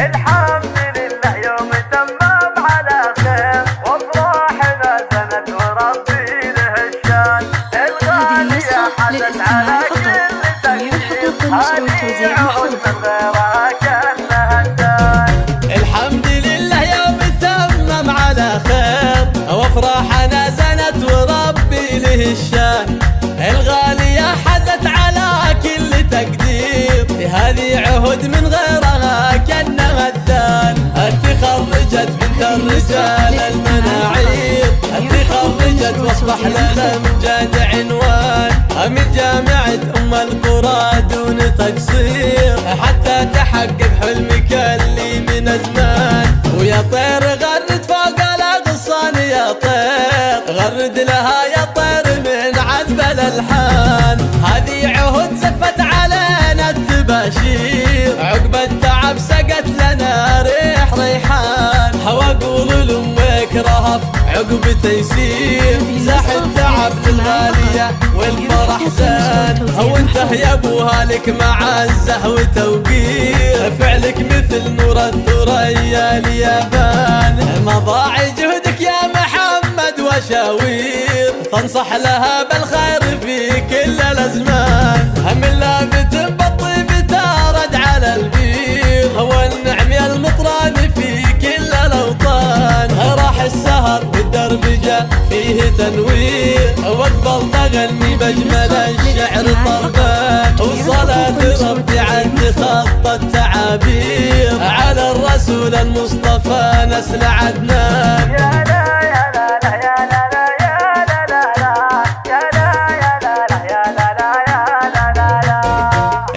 الحمد لله يوم تمام على خير، وافراحنا زنت وربي له الشان. الغالية حدث على كل تقدير، هذه عهد من غيرها كأنها الدان. الحمد لله يوم تمام على خير، وافراحنا زنت وربي له الشان. الغالية حدث على كل تقدير، هذه عهد من غيرها كأنها الدان. تخرجت بنت الرجال المناعير، تخرجت واصبح لنا امجاد عنوان. من جامعة القرى دون تقصير، حتى تحقق حلمك اللي من زمان. ويا طير غرد فوق الاغصان، يا طير غرد لها يا طير من عذب الالحان. هذه عهد زفت علينا التباشير، عقب التعب سقت لنا ريح ريحان. واقول لامك رهف عقب تيسير، زاح التعب للغالية والفرح زان. وانته يا ابوها لك معزة وتوقير، فعلك مثل نور الثريا اليابان. مضاع جهدك يا محمد وشاوير، تنصح لها بالخير في كل الازمان. هم لابت بالطيب تارد على البير، هو النعم يا المطران في كل الاوطان. راح السهر والدربجة فيه تنوير، واقبل تغني باجمل الشعر طربان. وصلاة ربي عد خط التعابير، على الرسول المصطفى نسل عدنان. يا لا يا لا لا يا لا لا يا لا لا لا يا لا يا لا لا يا لا لا يا لا لا لا.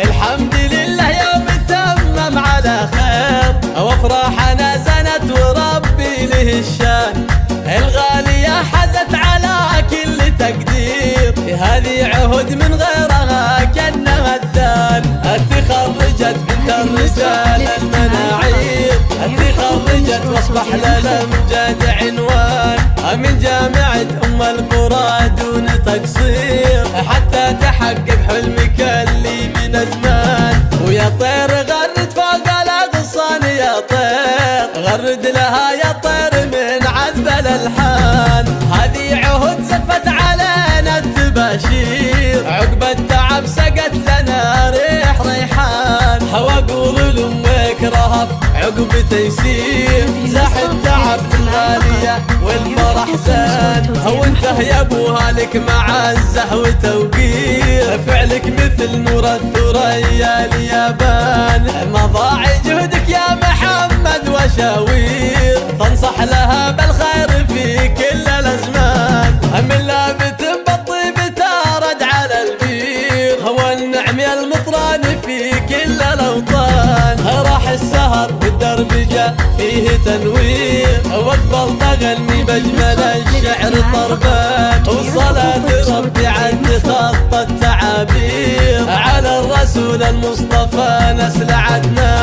الحمد لله يوم تمام على خير، وافراحنا زنت وربي له الشان. الغالية حدث على كل تقدير، هذه عهد من غيرها كأنها الدان. تخرجت بنت الرجال المناعير، تخرجت واصبح لنا امجاد عنوان. من جامعة القرى دون تقصير، حتى تحقق حلمك اللي من زمان. ويا طير غرد فوق الاغصان، يا طير غرد لها يا طير من عذب الالحان. هذه عهد زفت علينا التباشير، عقب التعب سقت لنا ريح ريحان. واقول لامك رهف عقب تيسير، زاح التعب الغالية والفرح زان. وانته يا ابوها لك معزة وتوقير، فعلك مثل نور الثريا اليابان. مضاع جهدك يا محمد وشاوير، تنصح لها بالخير في كل الازمان. من لابت بالطيب تارد على البير، هو النعم يا المطران في كل الاوطان. راح السهر والدربجة فيه تنوير، واقبل تغني باجمل الشعر طربان. وصلاة ربي عد خط التعابير، على الرسول المصطفى نسل عدنان.